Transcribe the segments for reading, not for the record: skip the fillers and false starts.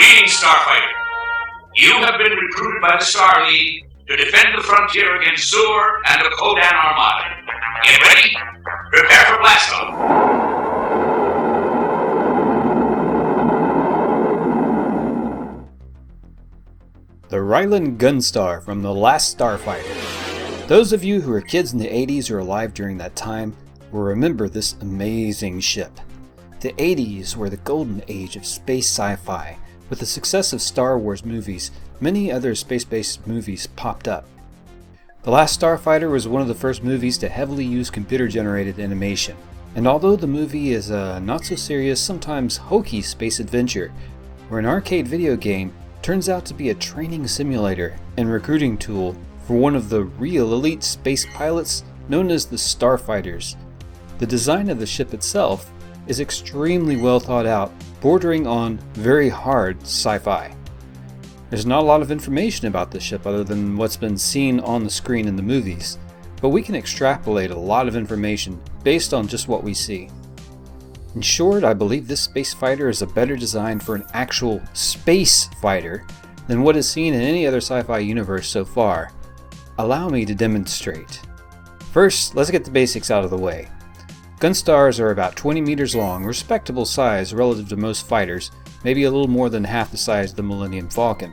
Greetings, Starfighter. You have been recruited by the Star League to defend the frontier against Zur and the Kodan Armada. Get ready? Prepare for blast-off. The Rylan Gunstar from the Last Starfighter. Those of you who were kids in the 80s or alive during that time will remember this amazing ship. The 80s were the golden age of space sci-fi. With the success of Star Wars movies, many other space-based movies popped up. The Last Starfighter was one of the first movies to heavily use computer-generated animation. And although the movie is a not-so-serious, sometimes hokey space adventure, where an arcade video game turns out to be a training simulator and recruiting tool for one of the real elite space pilots known as the Starfighters. The design of the ship itself is extremely well thought out, bordering on very hard sci-fi. There's not a lot of information about this ship other than what's been seen on the screen in the movies, but we can extrapolate a lot of information based on just what we see. In short, I believe this space fighter is a better design for an actual space fighter than what is seen in any other sci-fi universe so far. Allow me to demonstrate. First, let's get the basics out of the way. Gunstars are about 20 meters long, respectable size relative to most fighters, maybe a little more than half the size of the Millennium Falcon.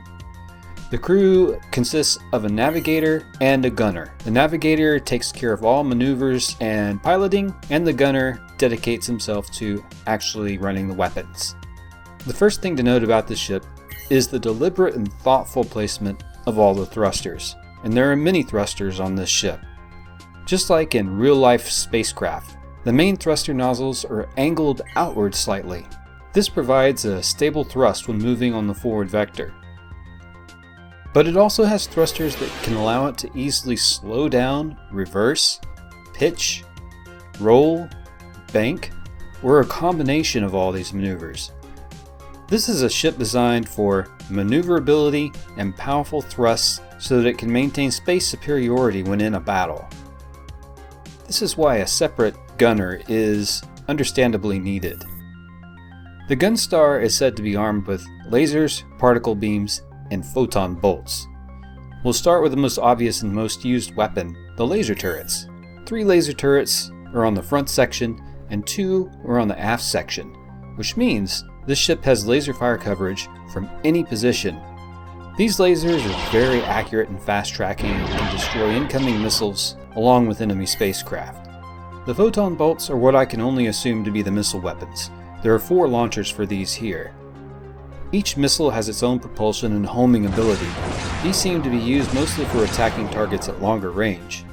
The crew consists of a navigator and a gunner. The navigator takes care of all maneuvers and piloting, and the gunner dedicates himself to actually running the weapons. The first thing to note about this ship is the deliberate and thoughtful placement of all the thrusters, and there are many thrusters on this ship. Just like in real-life spacecraft, the main thruster nozzles are angled outward slightly. This provides a stable thrust when moving on the forward vector. But it also has thrusters that can allow it to easily slow down, reverse, pitch, roll, bank, or a combination of all these maneuvers. This is a ship designed for maneuverability and powerful thrusts so that it can maintain space superiority when in a battle. This is why a separate gunner is understandably needed. The Gunstar is said to be armed with lasers, particle beams, and photon bolts. We'll start with the most obvious and most used weapon, the laser turrets. 3 laser turrets are on the front section and 2 are on the aft section, which means this ship has laser fire coverage from any position. These lasers are very accurate and fast-tracking and can destroy incoming missiles along with enemy spacecraft. The photon bolts are what I can only assume to be the missile weapons. There are 4 launchers for these here. Each missile has its own propulsion and homing ability. These seem to be used mostly for attacking targets at longer range.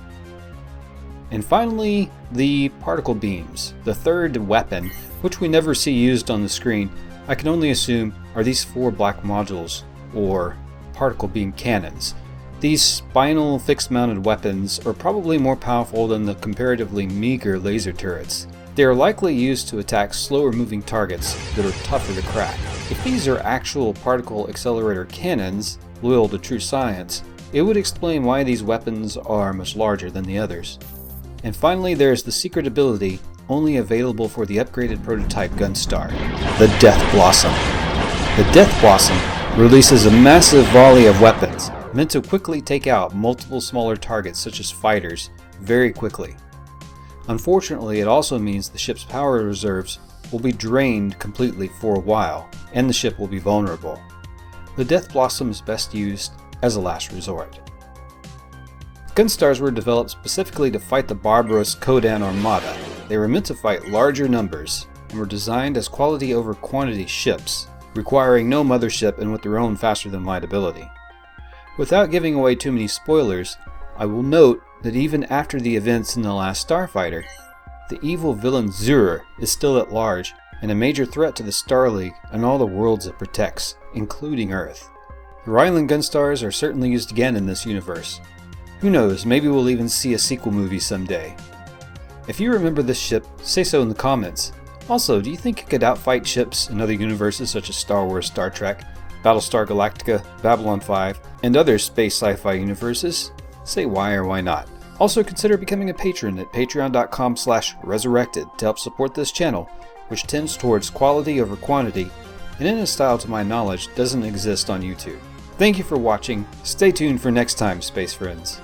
And finally, the particle beams, the third weapon, which we never see used on the screen. I can only assume are these 4 black modules, or particle beam cannons. These spinal fixed-mounted weapons are probably more powerful than the comparatively meager laser turrets. They are likely used to attack slower-moving targets that are tougher to crack. If these are actual particle accelerator cannons, loyal to true science, it would explain why these weapons are much larger than the others. And finally, there's the secret ability only available for the upgraded prototype Gunstar, the Death Blossom. The Death Blossom releases a massive volley of weapons, meant to quickly take out multiple smaller targets such as fighters very quickly. Unfortunately, it also means the ship's power reserves will be drained completely for a while, and the ship will be vulnerable. The Death Blossom is best used as a last resort. Gunstars were developed specifically to fight the barbarous Kodan Armada. They were meant to fight larger numbers, and were designed as quality over quantity ships, requiring no mothership and with their own faster-than-light ability. Without giving away too many spoilers, I will note that even after the events in The Last Starfighter, the evil villain Zur is still at large and a major threat to the Star League and all the worlds it protects, including Earth. The Rylan Gunstars are certainly used again in this universe. Who knows, maybe we'll even see a sequel movie someday. If you remember this ship, say so in the comments. Also, do you think it could outfight ships in other universes such as Star Wars, Star Trek, Battlestar Galactica, Babylon 5, and other space sci-fi universes? Say why or why not. Also consider becoming a patron at patreon.com/resurrected to help support this channel, which tends towards quality over quantity and in a style to my knowledge doesn't exist on YouTube. Thank you for watching. Stay tuned for next time, Space Friends.